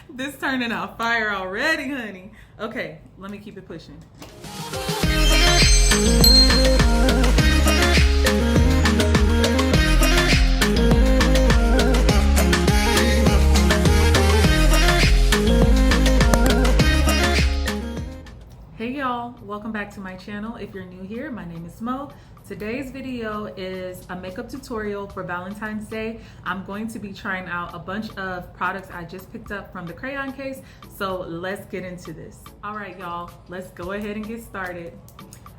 This turning out fire already, honey. Okay, let me keep it pushing. Hey y'all, welcome back to my channel. If you're new here, my name is Mo. Today's video is a makeup tutorial for Valentine's Day. I'm going to be trying out a bunch of products I just picked up from the Crayon case, so let's get into this. All right, y'all, let's go ahead and get started.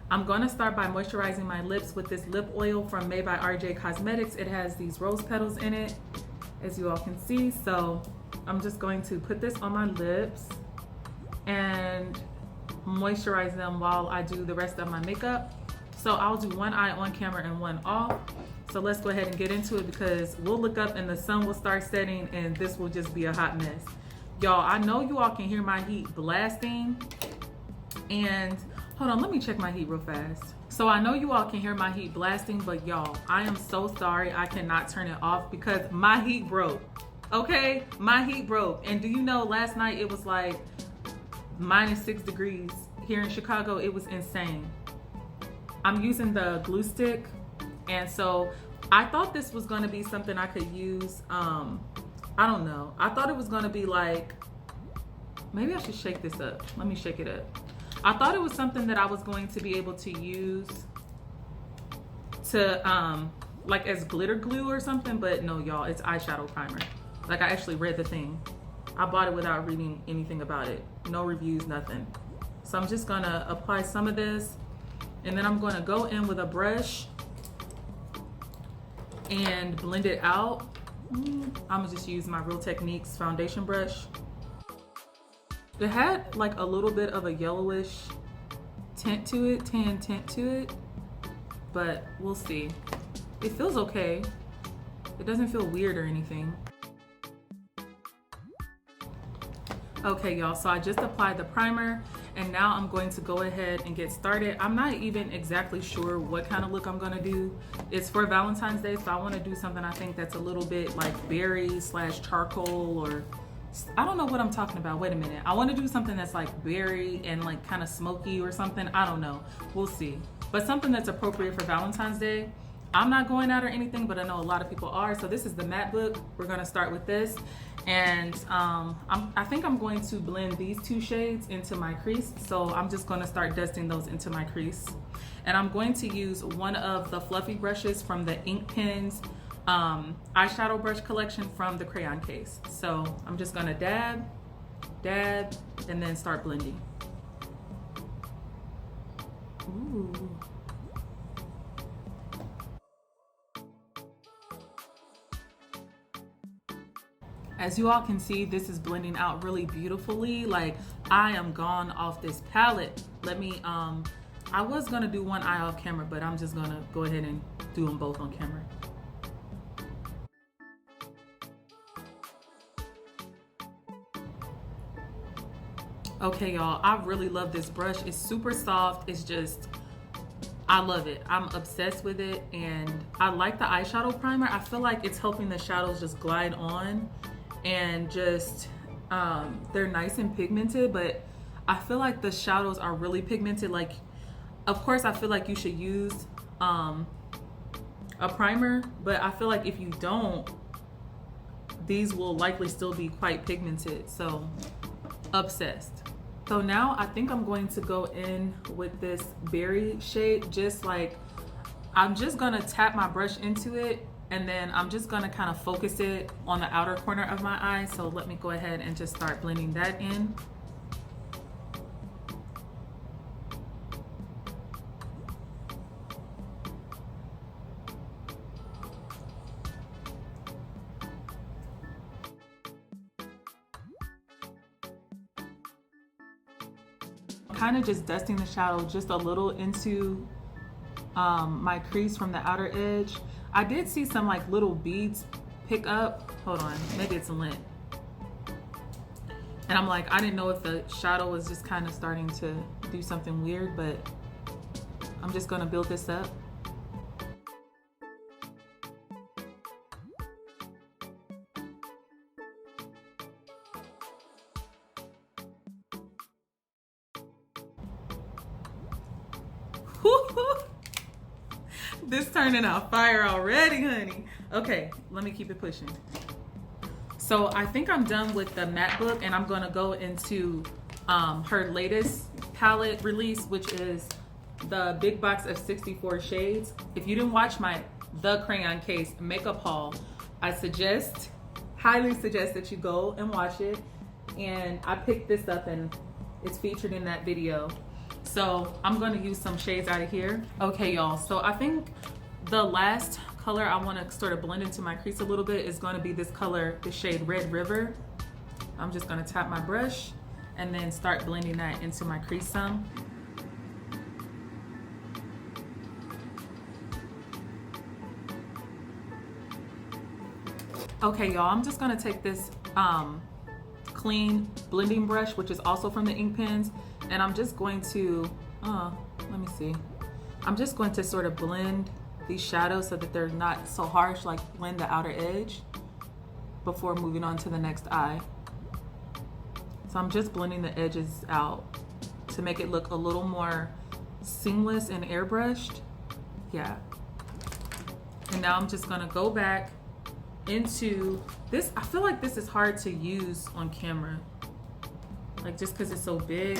I'm gonna start by moisturizing my lips with this lip oil from Made by RJ Cosmetics. It has these rose petals in it, as you all can see. So I'm just going to put this on my lips and moisturize them while I do the rest of my makeup. So I'll do one eye on camera and one off. So let's go ahead and get into it because we'll look up and the sun will start setting and this will just be a hot mess. Y'all, I know you all can hear my heat blasting, and hold on, let me check my heat real fast. So I know you all can hear my heat blasting, but y'all, I am so sorry I cannot turn it off because my heat broke. Okay, my heat broke. And do you know, last night it was like -6 degrees here in Chicago. It was insane. I'm using the glue stick, and so I thought this was going to be something I could use. I don't know, I thought it was going to be like, maybe I should shake this up. Let me shake it up. I thought it was something that I was going to be able to use to like as glitter glue or something, but no y'all, it's eyeshadow primer. Like, I actually read the thing. I bought it without reading anything about it. No reviews, nothing. So I'm just gonna apply some of this, and then I'm gonna go in with a brush and blend it out. I'm gonna just use my Real Techniques foundation brush. It had like a little bit of a yellowish tint to it, tan tint to it, but we'll see. It feels okay. It doesn't feel weird or anything. Okay y'all, so I just applied the primer and now I'm going to go ahead and get started. I'm not even exactly sure what kind of look I'm gonna do. It's for Valentine's Day, so I wanna do something I think that's a little bit like berry / charcoal, or I don't know what I'm talking about. Wait a minute. I wanna do something that's like berry and like kind of smoky or something. I don't know, we'll see. But something that's appropriate for Valentine's Day. I'm not going out or anything, but I know a lot of people are. So this is the matte book. We're gonna start with this. And I think I'm going to blend these two shades into my crease. So I'm just gonna start dusting those into my crease. And I'm going to use one of the fluffy brushes from the Ink Pens eyeshadow brush collection from the Crayon case. So I'm just gonna dab, dab, and then start blending. Ooh. As you all can see, this is blending out really beautifully. Like, I am gone off this palette. Let me, I was gonna do one eye off camera, but I'm just gonna go ahead and do them both on camera. Okay y'all, I really love this brush. It's super soft. It's just, I love it. I'm obsessed with it, and I like the eyeshadow primer. I feel like it's helping the shadows just glide on. And just they're nice and pigmented, but I feel like the shadows are really pigmented. Like, of course I feel like you should use a primer, but I feel like if you don't, these will likely still be quite pigmented. So obsessed. So now I think I'm going to go in with this berry shade. Just like, I'm just gonna tap my brush into it, and then I'm just gonna kind of focus it on the outer corner of my eye. So let me go ahead and just start blending that in. Kind of just dusting the shadow just a little into my crease from the outer edge. I did see some like little beads pick up. Hold on, maybe it's a lint. And I'm like, I didn't know if the shadow was just kind of starting to do something weird, but I'm just gonna build this up. This turning out fire already, honey. Okay, let me keep it pushing. So I think I'm done with the matte book, and I'm gonna go into her latest palette release, which is the big box of 64 shades. If you didn't watch my The Crayon Case makeup haul, I highly suggest that you go and watch it. And I picked this up and it's featured in that video. So I'm gonna use some shades out of here. Okay, y'all, so I think the last color I wanna sort of blend into my crease a little bit is gonna be this color, the shade Red River. I'm just gonna tap my brush and then start blending that into my crease some. Okay, y'all, I'm just gonna take this clean blending brush, which is also from the ink pens, and I'm just going to, let me see. I'm just going to sort of blend these shadows so that they're not so harsh, like blend the outer edge before moving on to the next eye. So I'm just blending the edges out to make it look a little more seamless and airbrushed. Yeah. And now I'm just gonna go back into this. I feel like this is hard to use on camera, like just because it's so big.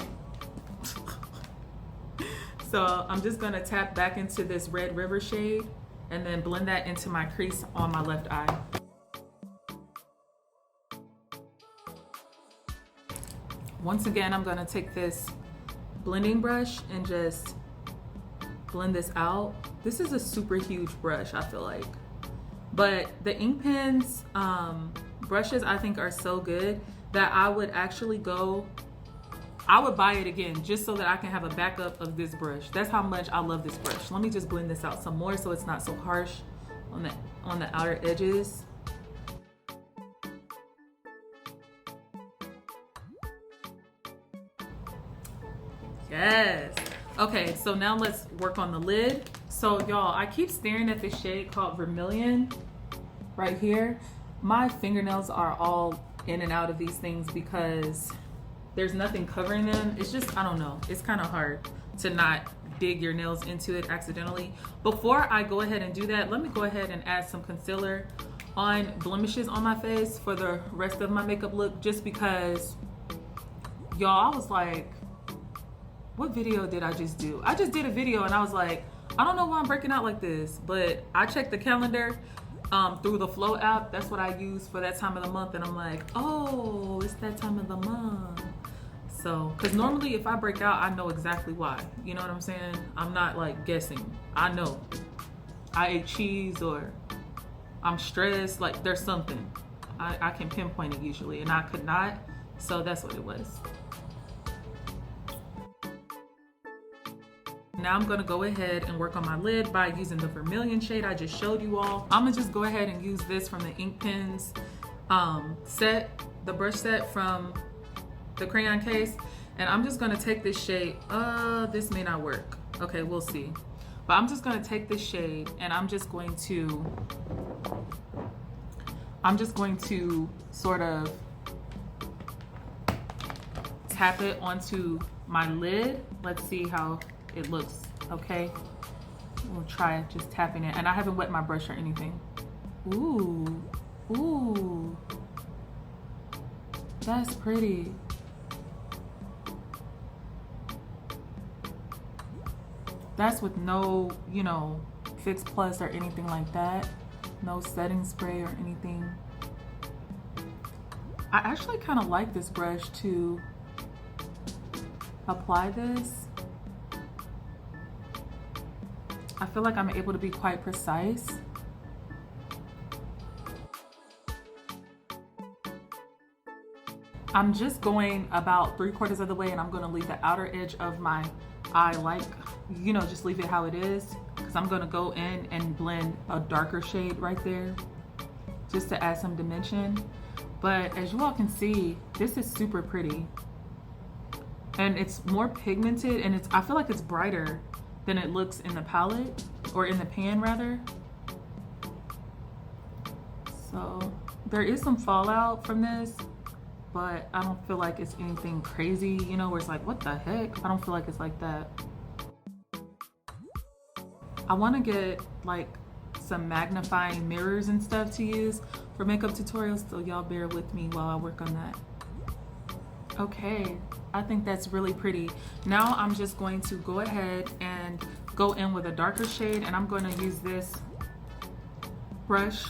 So I'm just gonna tap back into this Red River shade and then blend that into my crease on my left eye. Once again, I'm gonna take this blending brush and just blend this out. This is a super huge brush, I feel like. But the ink pens brushes I think are so good that I would actually I would buy it again just so that I can have a backup of this brush. That's how much I love this brush. Let me just blend this out some more so it's not so harsh on the outer edges. Yes. Okay, so now let's work on the lid. So y'all, I keep staring at this shade called Vermilion right here. My fingernails are all in and out of these things because there's nothing covering them. It's just, I don't know, it's kind of hard to not dig your nails into it accidentally. Before I go ahead and do that, let me go ahead and add some concealer on blemishes on my face for the rest of my makeup look, just because, y'all, I was like, what video did I just do? I just did a video and I was like, I don't know why I'm breaking out like this, but I checked the calendar through the Flow app. That's what I use for that time of the month. And I'm like, oh, it's that time of the month. So, because normally if I break out, I know exactly why. You know what I'm saying? I'm not like guessing. I know. I ate cheese or I'm stressed. Like there's something. I can pinpoint it usually, and I could not. So that's what it was. Now I'm gonna go ahead and work on my lid by using the Vermilion shade I just showed you all. I'm gonna just go ahead and use this from the ink pens set, the brush set from the Crayon Case. And I'm just gonna take this shade, this may not work. Okay, we'll see. But I'm just gonna take this shade and I'm just going to sort of tap it onto my lid. Let's see how it looks. Okay, we'll try just tapping it, and I haven't wet my brush or anything. Ooh, that's pretty. That's with no, you know, Fix Plus or anything like that. No setting spray or anything. I actually kind of like this brush to apply this. I feel like I'm able to be quite precise. I'm just going about 3/4 of the way, and I'm gonna leave the outer edge of my eye like, you know, just leave it how it is, because I'm gonna go in and blend a darker shade right there just to add some dimension. But as you all can see, this is super pretty. And it's more pigmented, and I feel like it's brighter than it looks in the palette, or in the pan rather. So there is some fallout from this, but I don't feel like it's anything crazy, you know, where it's like, what the heck? I don't feel like it's like that. I want to get like some magnifying mirrors and stuff to use for makeup tutorials, so y'all bear with me while I work on that. Okay, I think that's really pretty. Now I'm just going to go ahead and go in with a darker shade, and I'm going to use this brush.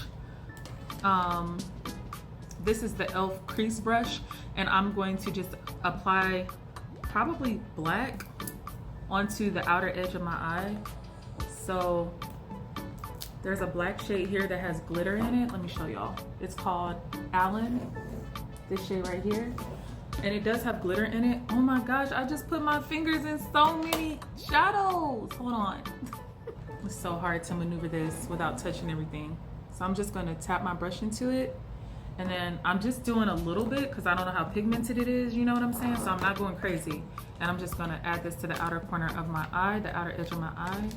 This is the e.l.f. crease brush, and I'm going to just apply probably black onto the outer edge of my eye. So there's a black shade here that has glitter in it. Let me show y'all. It's called Allen, this shade right here. And it does have glitter in it. Oh my gosh, I just put my fingers in so many shadows. Hold on. It's so hard to maneuver this without touching everything. So I'm just gonna tap my brush into it. And then I'm just doing a little bit because I don't know how pigmented it is, you know what I'm saying? So I'm not going crazy. And I'm just gonna add this to the outer corner of my eye, the outer edge of my eye.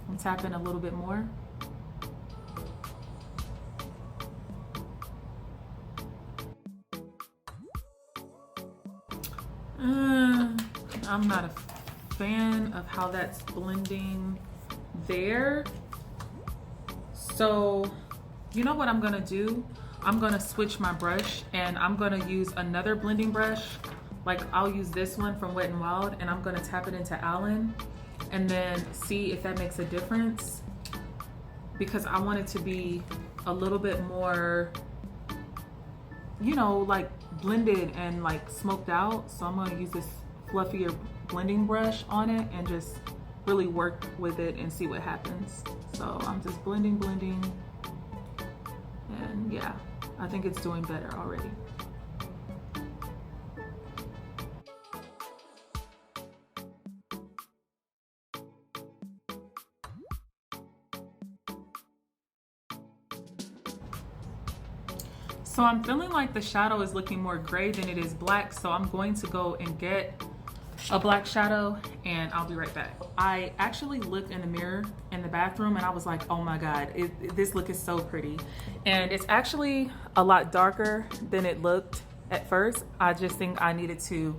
I'm tapping a little bit more. I'm not a fan of how that's blending there. So you know what I'm gonna do? I'm gonna switch my brush and I'm gonna use another blending brush. Like I'll use this one from Wet n Wild, and I'm gonna tap it into Allen and then see if that makes a difference, because I want it to be a little bit more, you know, like blended and like smoked out. So I'm gonna use this fluffier blending brush on it and just really work with it and see what happens. So I'm just blending, and yeah, I think it's doing better already. So I'm feeling like the shadow is looking more gray than it is black, so I'm going to go and get a black shadow and I'll be right back. I actually looked in the mirror in the bathroom and I was like, oh my God, this look is so pretty. And it's actually a lot darker than it looked at first. I just think I needed to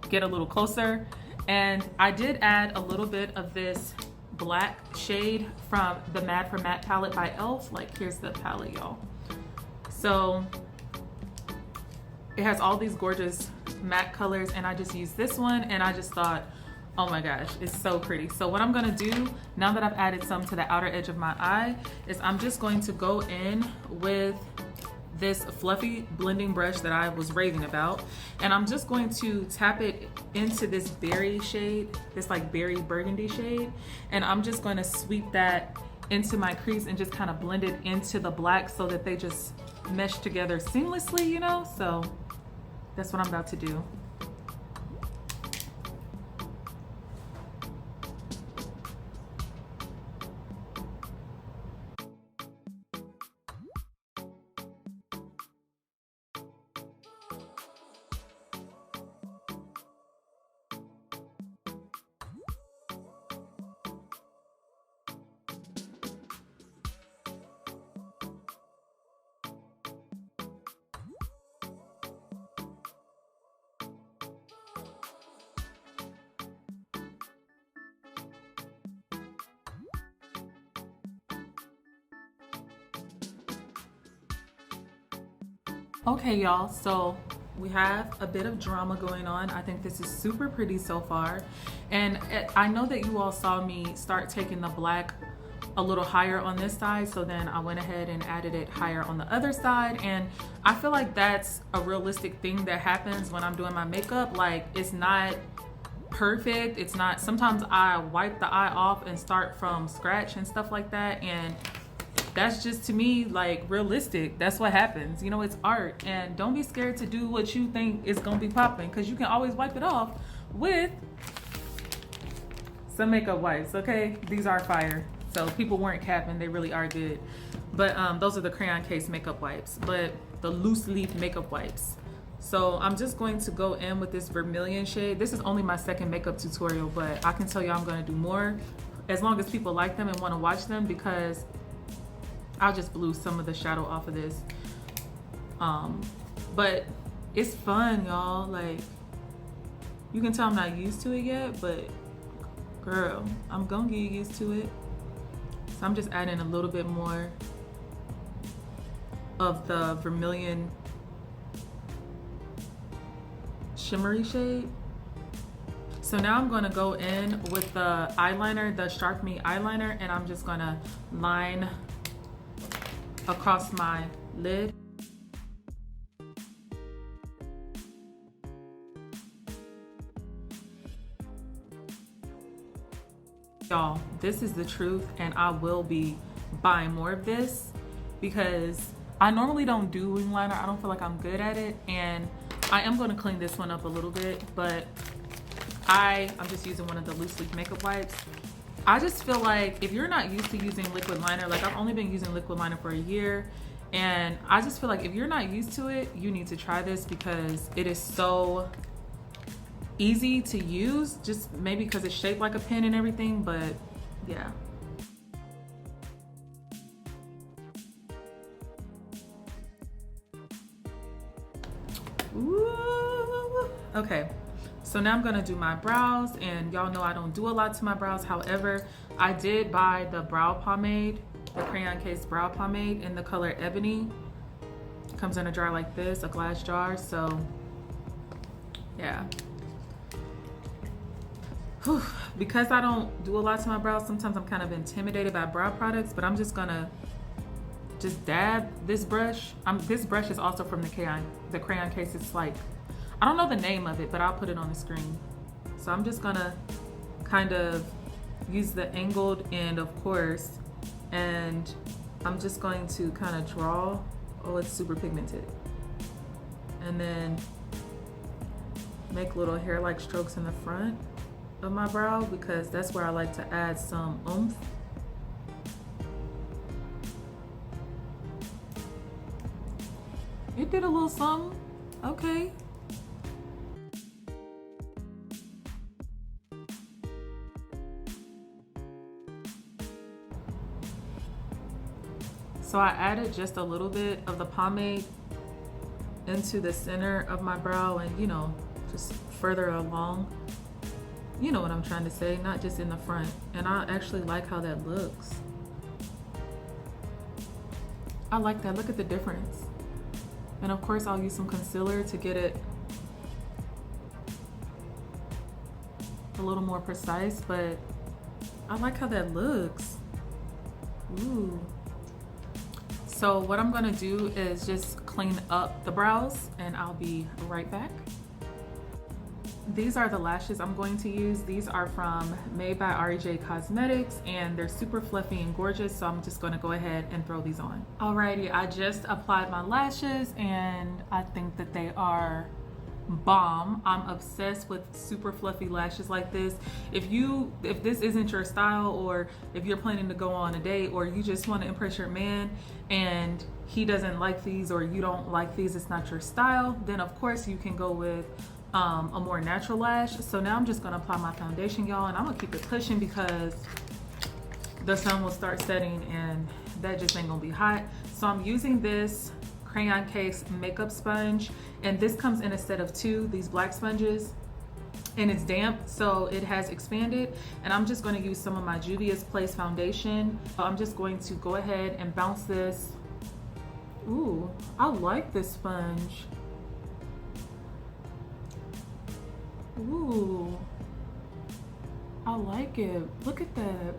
get a little closer. And I did add a little bit of this black shade from the Mad for Matte palette by e.l.f. Like here's the palette, y'all. So it has all these gorgeous matte colors, and I just used this one and I just thought, oh my gosh, it's so pretty. So what I'm gonna do now that I've added some to the outer edge of my eye is I'm just going to go in with this fluffy blending brush that I was raving about, and I'm just going to tap it into this berry shade, this like berry burgundy shade, and I'm just going to sweep that into my crease and just kind of blend it into the black so that they just mesh together seamlessly, you know? So that's what I'm about to do. Okay, y'all, so we have a bit of drama going on. I think this is super pretty so far. And I know that you all saw me start taking the black a little higher on this side, so then I went ahead and added it higher on the other side. And I feel like that's a realistic thing that happens when I'm doing my makeup. Like, it's not perfect. It's not, sometimes I wipe the eye off and start from scratch and stuff like that. And that's just, to me, like realistic. That's what happens. You know, it's art. And don't be scared to do what you think is gonna be popping, because you can always wipe it off with some makeup wipes, okay? These are fire. So people weren't capping, they really are good. But those are the Crayon Case makeup wipes, but the loose leaf makeup wipes. So I'm just going to go in with this vermilion shade. This is only my second makeup tutorial, but I can tell you I'm gonna do more as long as people like them and wanna watch them, because I just blew some of the shadow off of this. But it's fun, y'all. Like, You can tell I'm not used to it yet, but girl, I'm gonna get used to it. So I'm just adding a little bit more of the vermilion shimmery shade. So now I'm gonna go in with the eyeliner, the Shark Me eyeliner, and I'm just gonna line across my lid. Y'all, this is the truth, and I will be buying more of this because I normally don't do wing liner. I don't feel like I'm good at it, and I am going to clean this one up a little bit, but I'm just using one of the loose leaf makeup wipes. I just feel like if you're not used to using liquid liner, like I've only been using liquid liner for a year, and I just feel like if you're not used to it, you need to try this because it is so easy to use, just maybe because it's shaped like a pen and everything, but yeah. Ooh. Okay, so now I'm gonna do my brows, and y'all know I don't do a lot to my brows. However, I did buy the brow pomade, the Crayon Case brow pomade in the color Ebony. It comes in a jar like this, a glass jar, so yeah. Because I don't do a lot to my brows, sometimes I'm kind of intimidated by brow products, but I'm just gonna just dab this brush. This brush is also from the Crayon Case. It's like, I don't know the name of it, but I'll put it on the screen. So I'm just gonna kind of use the angled end, of course, and I'm just going to kind of draw. Oh, it's super pigmented. And then make little hair-like strokes in the front of my brow because that's where I like to add some oomph. It did a little something. Okay. So I added just a little bit of the pomade into the center of my brow and, you know, just further along. You know what I'm trying to say, not just in the front. And I actually like how that looks. I like that. Look at the difference. And of course, I'll use some concealer to get it a little more precise, but I like how that looks. Ooh. So what I'm gonna do is just clean up the brows, and I'll be right back. These are the lashes I'm going to use. These are from Made by REJ Cosmetics, and they're super fluffy and gorgeous, so I'm just gonna go ahead and throw these on. Alrighty, I just applied my lashes, and I think that they are bomb. I'm obsessed with super fluffy lashes like this. If this isn't your style, or if you're planning to go on a date, or you just want to impress your man and he doesn't like these, or you don't like these, it's not your style, then of course you can go with a more natural lash. So now I'm just gonna apply my foundation, y'all, and I'm gonna keep it pushing because the sun will start setting and that just ain't gonna be hot. So I'm using this Crayon Case makeup sponge, and this comes in a set of 2, these black sponges, and it's damp, so it has expanded. And I'm just going to use some of my Juvia's Place foundation. I'm just going to go ahead and bounce this. Ooh, I like this sponge. Ooh, I like it. Look at that.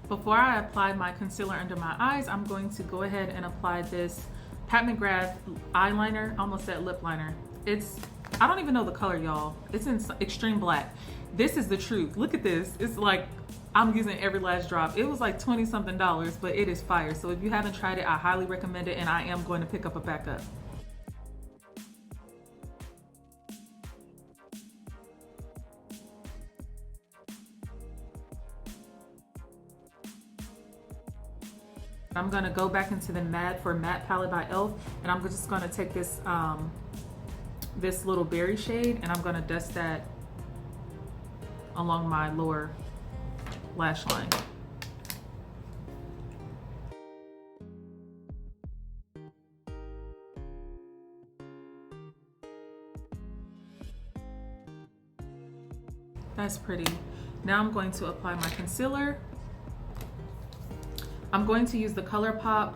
Before I apply my concealer under my eyes, I'm going to go ahead and apply this Pat McGrath eyeliner, almost that lip liner. I don't even know the color, y'all. It's in extreme black. This is the truth. Look at this. It's like I'm using every last drop. It was like $20-something, but it is fire. So if you haven't tried it, I highly recommend it, and I am going to pick up a backup. I'm gonna go back into the Mad for Matte palette by e.l.f. and I'm just gonna take this this little berry shade, and I'm gonna dust that along my lower lash line. That's pretty. Now I'm going to apply my concealer. I'm going to use the ColourPop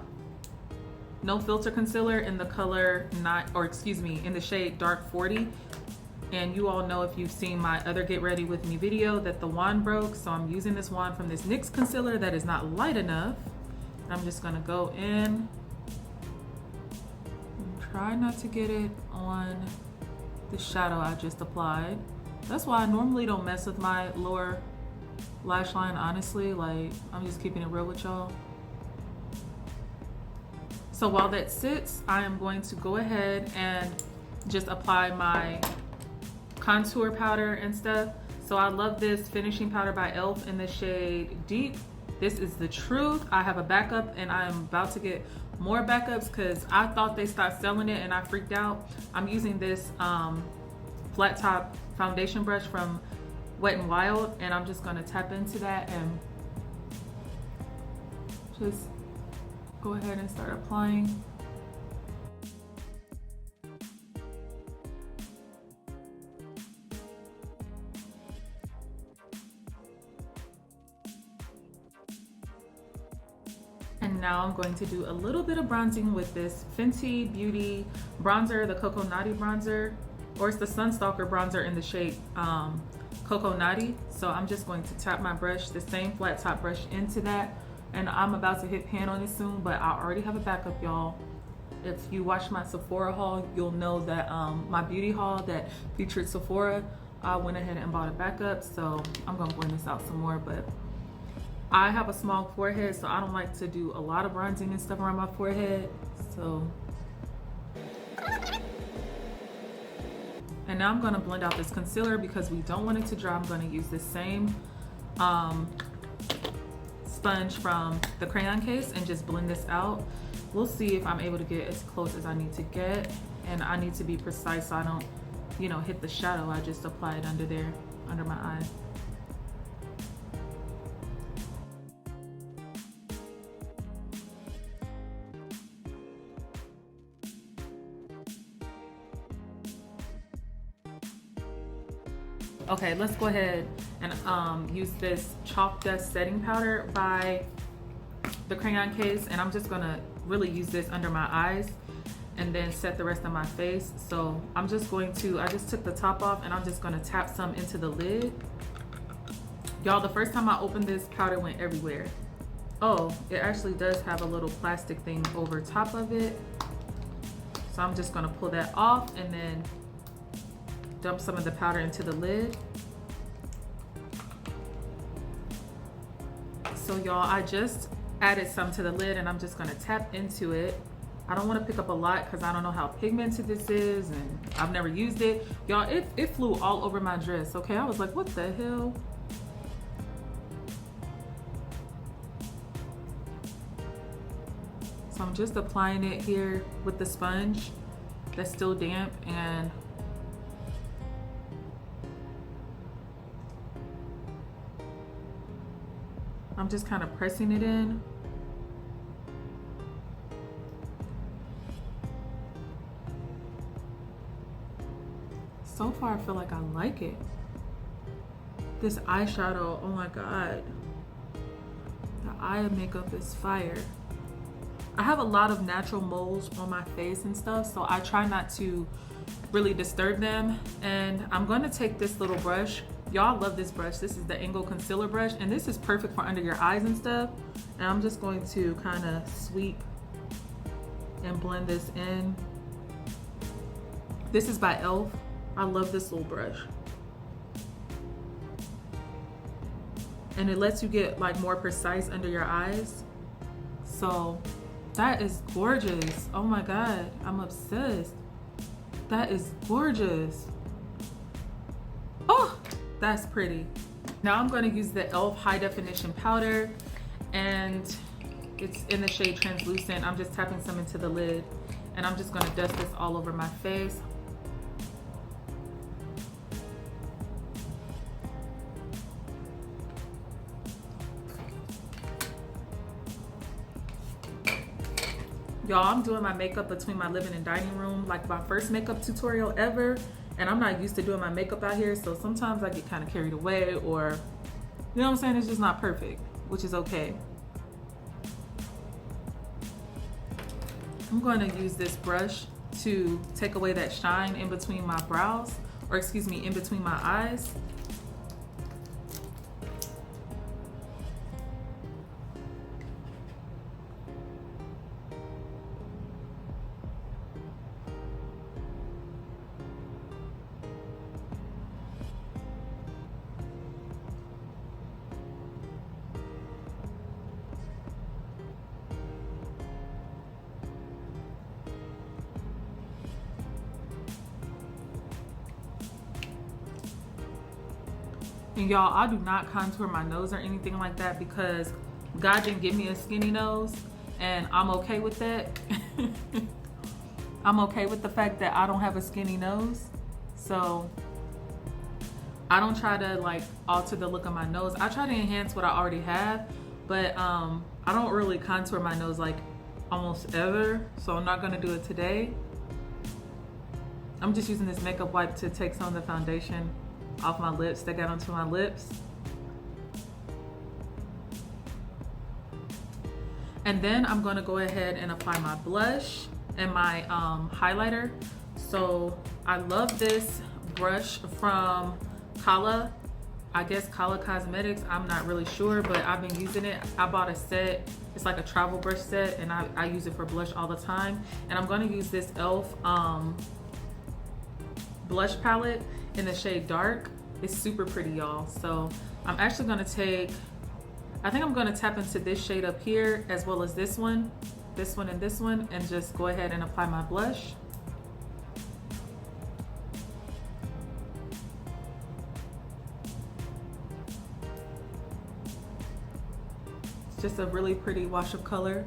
No Filter Concealer in the color in the shade Dark 40. And you all know, if you've seen my other Get Ready With Me video, that the wand broke. So I'm using this wand from this NYX concealer that is not light enough. I'm just gonna go in and try not to get it on the shadow I just applied. That's why I normally don't mess with my lower lash line, honestly. Like, I'm just keeping it real with y'all. So while that sits, I am going to go ahead and just apply my contour powder and stuff. So I love this finishing powder by e.l.f. in the shade Deep. This is the truth. I have a backup and I am about to get more backups because I thought they stopped selling it and I freaked out. I'm using this flat top foundation brush from Wet n Wild, and I'm just gonna tap into that and just go ahead and start applying. And now I'm going to do a little bit of bronzing with this Fenty Beauty bronzer, the Coco Naughty bronzer, or it's the Sunstalker bronzer in the shade Coco Naughty. So I'm just going to tap my brush, the same flat top brush, into that. And I'm about to hit pan on it soon, but I already have a backup, y'all. If you watch my Sephora haul, you'll know that my beauty haul that featured Sephora, I went ahead and bought a backup. So I'm gonna blend this out some more, but I have a small forehead, so I don't like to do a lot of bronzing and stuff around my forehead. So, and now I'm gonna blend out this concealer because we don't want it to dry. I'm gonna use the same sponge from the Crayon case and just blend this out. We'll see if I'm able to get as close as I need to get, and I need to be precise so I don't, you know, hit the shadow I just applied under there, under my eye. Okay, let's go ahead and use this Chalk Dust Setting Powder by the Crayon case, and I'm just gonna really use this under my eyes and then set the rest of my face. So I'm just going to, I just took the top off and I'm just gonna tap some into the lid. Y'all, the first time I opened this, powder went everywhere. Oh, it actually does have a little plastic thing over top of it. So I'm just gonna pull that off and then dump some of the powder into the lid. So y'all, I just added some to the lid and I'm just gonna tap into it. I don't wanna pick up a lot because I don't know how pigmented this is and I've never used it. Y'all, it flew all over my dress, okay? I was like, what the hell? So I'm just applying it here with the sponge that's still damp, and I'm just kind of pressing it in. So far, I feel like I like it. This eyeshadow, oh my God. The eye makeup is fire. I have a lot of natural moles on my face and stuff, so I try not to really disturb them. And I'm gonna take this little brush. Y'all love this brush. This is the Angle Concealer Brush, and this is perfect for under your eyes and stuff. And I'm just going to kind of sweep and blend this in. This is by e.l.f. I love this little brush. And it lets you get like more precise under your eyes. So that is gorgeous. Oh my God, I'm obsessed. That is gorgeous. Oh, that's pretty. Now I'm gonna use the e.l.f. High Definition Powder, and it's in the shade Translucent. I'm just tapping some into the lid, and I'm just gonna dust this all over my face. Y'all, I'm doing my makeup between my living and dining room, like my first makeup tutorial ever. And I'm not used to doing my makeup out here, so sometimes I get kind of carried away, or you know what I'm saying, it's just not perfect, which is okay. I'm going to use this brush to take away that shine in between my brows, or excuse me, in between my eyes. And y'all, I do not contour my nose or anything like that because God didn't give me a skinny nose, and I'm okay with that. I'm okay with the fact that I don't have a skinny nose. So I don't try to like alter the look of my nose. I try to enhance what I already have, but I don't really contour my nose like almost ever. So I'm not gonna do it today. I'm just using this makeup wipe to take some of the foundation off my lips that got onto my lips. And then I'm going to go ahead and apply my blush and my highlighter. So I love this brush from Kala, I guess Kala Cosmetics, I'm not really sure, but I've been using it. I bought a set, it's like a travel brush set, and I use it for blush all the time. And I'm going to use this e.l.f. Blush palette in the shade Dark. It's super pretty, y'all. So I'm actually gonna take, I think I'm gonna tap into this shade up here as well as this one, and this one, and just go ahead and apply my blush. It's just a really pretty wash of color.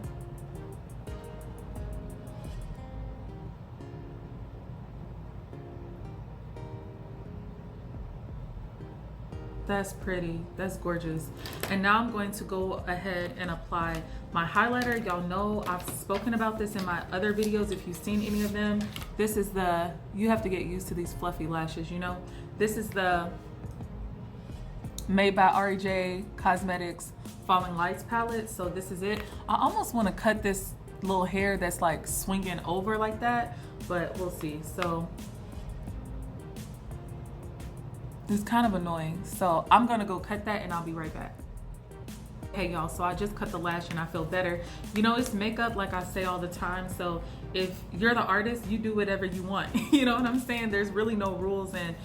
That's pretty, that's gorgeous. And now I'm going to go ahead and apply my highlighter. Y'all know I've spoken about this in my other videos if you've seen any of them. This is the, you have to get used to these fluffy lashes, you know? This is the made by RJ Cosmetics Falling Lights palette. So this is it. I almost want to cut this little hair that's like swinging over like that, but we'll see. So it's kind of annoying. So I'm gonna go cut that and I'll be right back. Hey y'all, so I just cut the lash and I feel better. You know, it's makeup, like I say all the time. So if you're the artist, you do whatever you want. You know what I'm saying? There's really no rules, and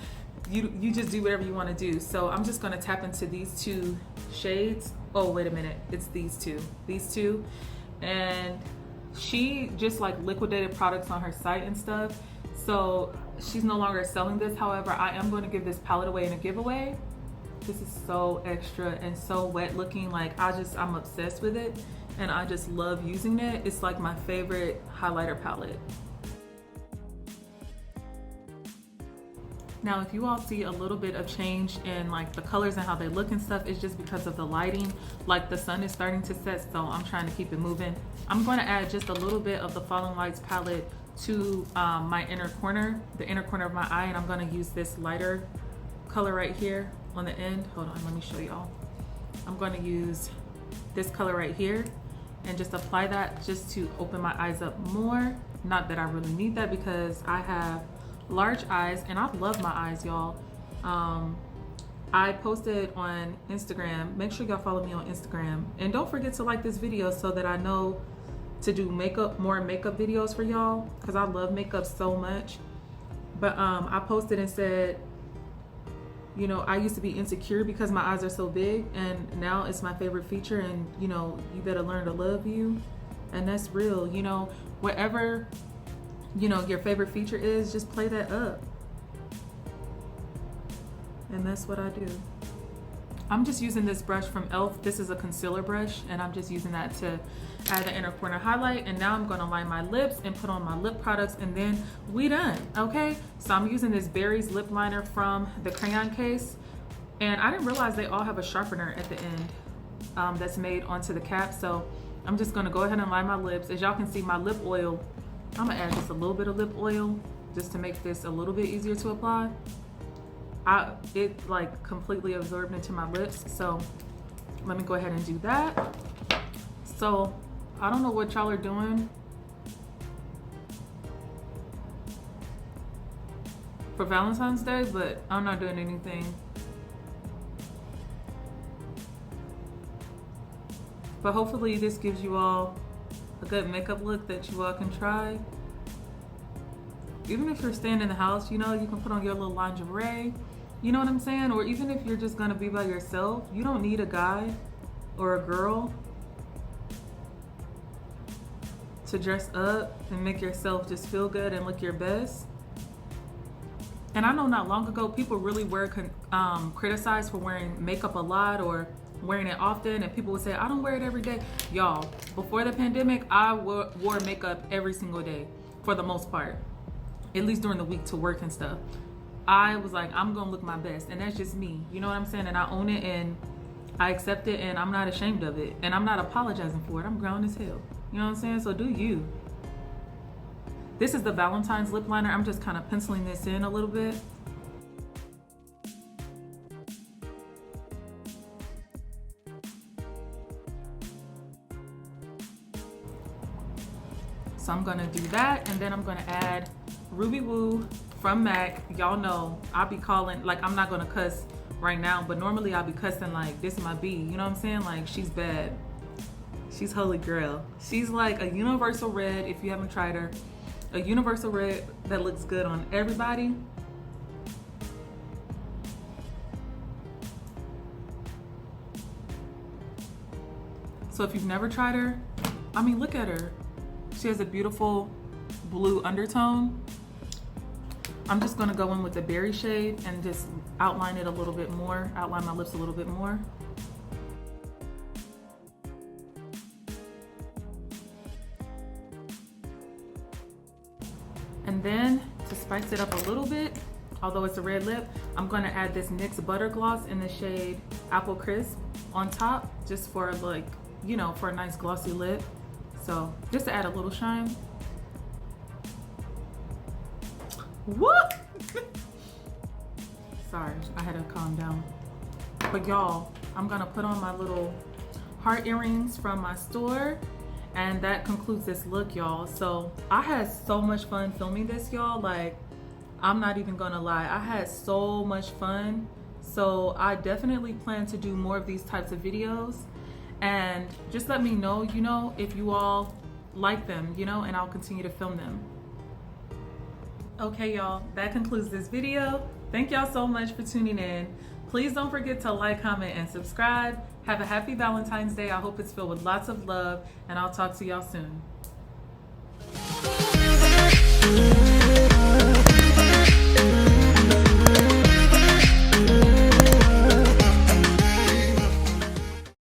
you just do whatever you want to do. So I'm just gonna tap into these two shades. Oh, wait a minute, it's these two. And she just like liquidated products on her site and stuff. So she's no longer selling this. However, I am going to give this palette away in a giveaway. This is so extra and so wet looking. Like I'm obsessed with it, and I just love using it. It's like my favorite highlighter palette. Now, if you all see a little bit of change in like the colors and how they look and stuff, it's just because of the lighting. Like the sun is starting to set, so I'm trying to keep it moving. I'm going to add just a little bit of the Falling Lights palette to my inner corner, the inner corner of my eye, and I'm going to use this lighter color right here on the end. Hold on, let me show y'all. I'm going to use this color right here and just apply that just to open my eyes up more. Not that I really need that because I have large eyes and I love my eyes, y'all. I posted on Instagram. Make sure y'all follow me on Instagram, and don't forget to like this video so that I know to do more makeup videos for y'all, because I love makeup so much. But I posted and said, you know, I used to be insecure because my eyes are so big, and now it's my favorite feature, and you know, you better learn to love you. And that's real. You know, whatever, you know, your favorite feature is, just play that up. And that's what I do. I'm just using this brush from e.l.f. This is a concealer brush, and I'm just using that to add the inner corner highlight. And now I'm gonna line my lips and put on my lip products, and then we done, okay? So I'm using this Berries lip liner from the Crayon case. And I didn't realize they all have a sharpener at the end that's made onto the cap. So I'm just gonna go ahead and line my lips. As y'all can see, my lip oil, I'm gonna add just a little bit of lip oil just to make this a little bit easier to apply. It like completely absorbed into my lips, so let me go ahead and do that. So I don't know what y'all are doing for Valentine's Day, but I'm not doing anything. But hopefully this gives you all a good makeup look that you all can try. Even if you're staying in the house, you know, you can put on your little lingerie, you know what I'm saying? Or even if you're just gonna be by yourself, you don't need a guy or a girl to dress up and make yourself just feel good and look your best. And I know not long ago, people really were criticized for wearing makeup a lot or wearing it often, and people would say, I don't wear it every day. Y'all, before the pandemic, I wore makeup every single day for the most part, at least during the week to work and stuff. I was like, I'm gonna look my best, and that's just me, you know what I'm saying? And I own it and I accept it, and I'm not ashamed of it, and I'm not apologizing for it. I'm grown as hell, you know what I'm saying? So do you. This is the Valentine's lip liner. I'm just kind of penciling this in a little bit. So I'm gonna do that, and then I'm gonna add Ruby Woo from MAC. Y'all know I'll be calling, like, I'm not gonna cuss right now, but normally I'll be cussing like, this my B, you know what I'm saying? Like, she's bad. She's holy grail. She's like a universal red, if you haven't tried her. A universal red that looks good on everybody. So if you've never tried her, I mean, look at her. She has a beautiful blue undertone. I'm just gonna go in with the berry shade and just outline it a little bit more, outline my lips a little bit more. And then to spice it up a little bit, although it's a red lip, I'm gonna add this NYX Butter Gloss in the shade Apple Crisp on top, just for like, you know, for a nice glossy lip. So just to add a little shine. What? Sorry, I had to calm down. But y'all, I'm gonna put on my little heart earrings from my store, and that concludes this look, y'all. So I had so much fun filming this, y'all. Like, I'm not even gonna lie, I had so much fun. So I definitely plan to do more of these types of videos, and just let me know, you know, if you all like them, you know, and I'll continue to film them. Okay, y'all, that concludes this video. Thank y'all so much for tuning in. Please don't forget to like, comment, and subscribe. Have a happy Valentine's Day. I hope it's filled with lots of love, and I'll talk to y'all soon.